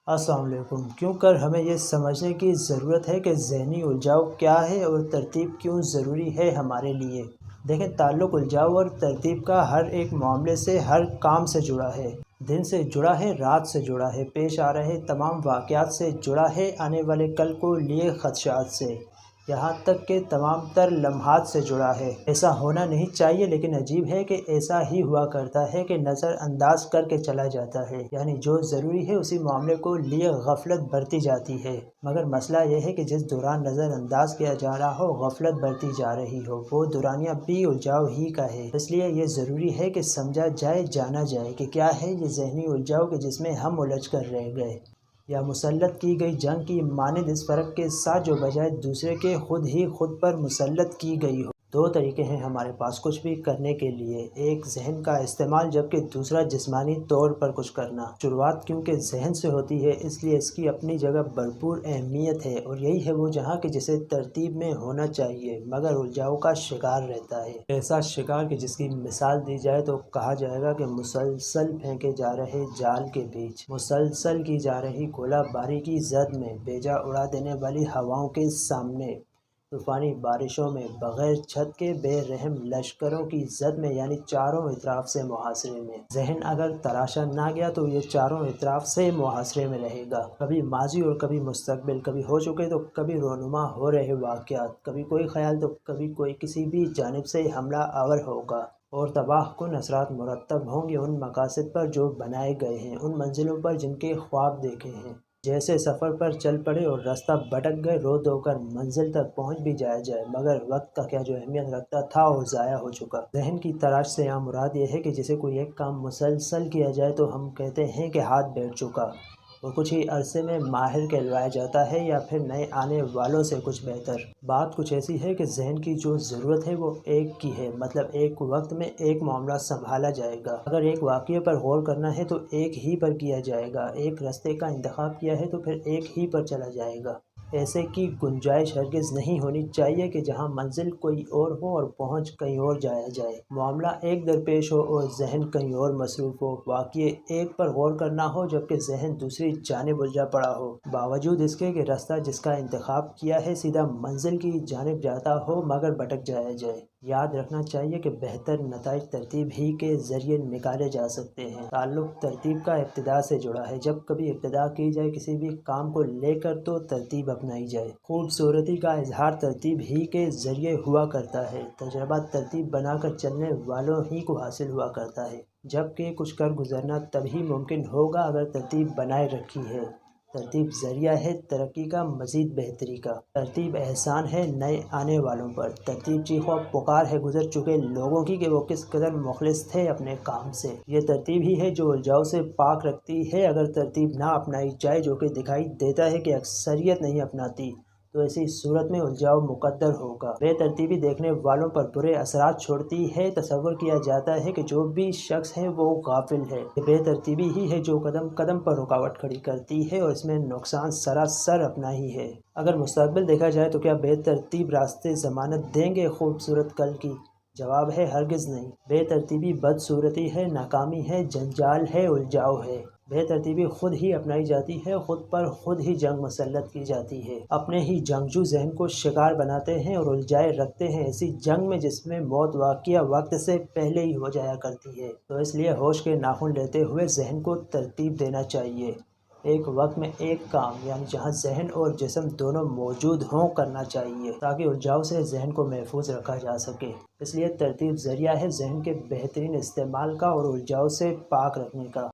अस्सलाम वालेकुम। क्यों कर हमें ये समझने की ज़रूरत है कि ज़हनी उलझाव क्या है और तरतीब क्यों ज़रूरी है हमारे लिए। देखें, ताल्लुक़ उलझाव और तरतीब का हर एक मामले से, हर काम से जुड़ा है। दिन से जुड़ा है, रात से जुड़ा है, पेश आ रहे तमाम वाक़यात से जुड़ा है, आने वाले कल को लिए ख़दशात से, यहाँ तक कि तमाम तर लम्हात से जुड़ा है। ऐसा होना नहीं चाहिए, लेकिन अजीब है कि ऐसा ही हुआ करता है कि नज़रअंदाज करके चला जाता है। यानी जो ज़रूरी है उसी मामले को लिए गफलत बरती जाती है। मगर मसला यह है कि जिस दौरान नज़रअंदाज किया जा रहा हो, गफलत बरती जा रही हो, वो दौरानिया भी उलझाव ही का है। इसलिए ये ज़रूरी है कि समझा जाए, जाना जाए कि क्या है ये ज़हनी उलझाव कि जिसमें हम उलझ कर रह गए, या मुसल्लत की गई जंग की मानिंद, इस फ़र्क के साथ जो बजाय दूसरे के खुद ही खुद पर मुसल्लत की गई हो। दो तरीके हैं हमारे पास कुछ भी करने के लिए, एक जहन का इस्तेमाल जबकि दूसरा जिस्मानी तौर पर कुछ करना। शुरुआत क्योंकि जहन से होती है, इसलिए इसकी अपनी जगह भरपूर अहमियत है, और यही है वो जहाँ कि जिसे तरतीब में होना चाहिए मगर उलझाव का शिकार रहता है। ऐसा शिकार कि जिसकी मिसाल दी जाए तो कहा जाएगा कि मुसलसल फेंके जा रहे जाल के बीच, मुसलसल की जा रही गोला बारी की जद में, बेजा उड़ा देने वाली हवाओं के सामने, तूफ़ानी बारिशों में, बग़ैर छत के बेरहम लश्करों की जद में, यानी चारों इतराफ़ से मुहासरे में। जहन अगर तराशा ना गया तो ये चारों इतराफ़ से मुहासरे में रहेगा। कभी माजी और कभी मुस्तक़बिल, कभी हो चुके तो कभी रोनुमा हो रहे वाक़यात, कभी कोई ख्याल तो कभी कोई किसी भी जानिब से हमला आवर होगा, और तबाह कुन असरात मुरतब होंगे उन मकासद पर जो बनाए गए हैं, उन मंजिलों पर जिनके ख्वाब देखे हैं। जैसे सफ़र पर चल पड़े और रास्ता भटक गए, रो धो कर मंजिल तक पहुंच भी जाए मगर वक्त का क्या जो अहमियत रखता था वो ज़ाया हो चुका। जहन की तराश से यहाँ मुराद ये है कि जैसे कोई एक काम मुसलसल किया जाए तो हम कहते हैं कि हाथ बैठ चुका, और कुछ ही अरसे में माहिर कहलवाया जाता है, या फिर नए आने वालों से कुछ बेहतर। बात कुछ ऐसी है कि जहन की जो ज़रूरत है वो एक की है, मतलब एक वक्त में एक मामला संभाला जाएगा। अगर एक वाक़ये पर गौर करना है तो एक ही पर किया जाएगा, एक रास्ते का इंतखाब किया है तो फिर एक ही पर चला जाएगा। ऐसे की गुंजाइश हरगिज़ नहीं होनी चाहिए कि जहां मंजिल कोई और हो और पहुंच कहीं और जाया जाए, मामला एक दरपेश हो और जहन कहीं और मसरूफ़ हो, वाक़ये एक पर गौर करना हो जबकि जहन दूसरी जानिब उलझा पड़ा हो, बावजूद इसके कि रास्ता जिसका इंतखाब किया है सीधा मंजिल की जानिब जाता हो मगर भटक जाया जाए। याद रखना चाहिए कि बेहतर नताइज तरतीब ही के ज़रिए निकाले जा सकते हैं। ताल्लुक़ तरतीब का इब्तिदा से जुड़ा है। जब कभी इब्तिदा की जाए किसी भी काम को लेकर तो तरतीब अपनाई जाए। खूबसूरती का इजहार तरतीब ही के ज़रिए हुआ करता है। तजर्बा तरतीब बनाकर चलने वालों ही को हासिल हुआ करता है, जबकि कुछ कर गुजरना तभी मुमकिन होगा अगर तरतीब बनाए रखी है। तरतीब ज़रिया है तरक्की का, मज़ीद बेहतरी का। तरतीब एहसान है नए आने वालों पर। तरतीब चीखो पुकार है गुजर चुके लोगों की कि वो किस कदर मुखलिस थे अपने काम से। ये तरतीब ही है जो उलझाव से पाक रखती है। अगर तरतीब ना अपनाई जाए, जो कि दिखाई देता है कि अक्सरियत नहीं अपनाती, तो ऐसी सूरत में उलझाव मुकद्दर होगा। बेतरतीबी देखने वालों पर बुरे असरात छोड़ती है। तसव्वुर किया जाता है कि जो भी शख्स है वो गाफिल है। बेतरतीबी ही है जो कदम कदम पर रुकावट खड़ी करती है, और इसमें नुकसान सरासर अपना ही है। अगर मुस्तकबिल देखा जाए तो क्या बेतरतीब रास्ते ज़मानत देंगे खूबसूरत कल की? जवाब है हरगिज़ नहीं। बेतरतीबी बदसूरती है, नाकामी है, जंजाल है, उलझाव है। बेतरतीबी खुद ही अपनाई जाती है, खुद पर खुद ही जंग मुसल्लत की जाती है। अपने ही जंगजू जहन को शिकार बनाते हैं और उलझाए रखते हैं ऐसी जंग में जिसमें मौत वाक़या वक्त से पहले ही हो जाया करती है। तो इसलिए होश के नाखून लेते हुए जहन को तरतीब देना चाहिए। एक वक्त में एक काम, यानी जहां जहन और जिस्म दोनों मौजूद हों, करना चाहिए, ताकि उलझाव से जहन को महफूज रखा जा सके। इसलिए तरतीब ज़रिया है जहन के बेहतरीन इस्तेमाल का और उलझाव से पाक रखने का।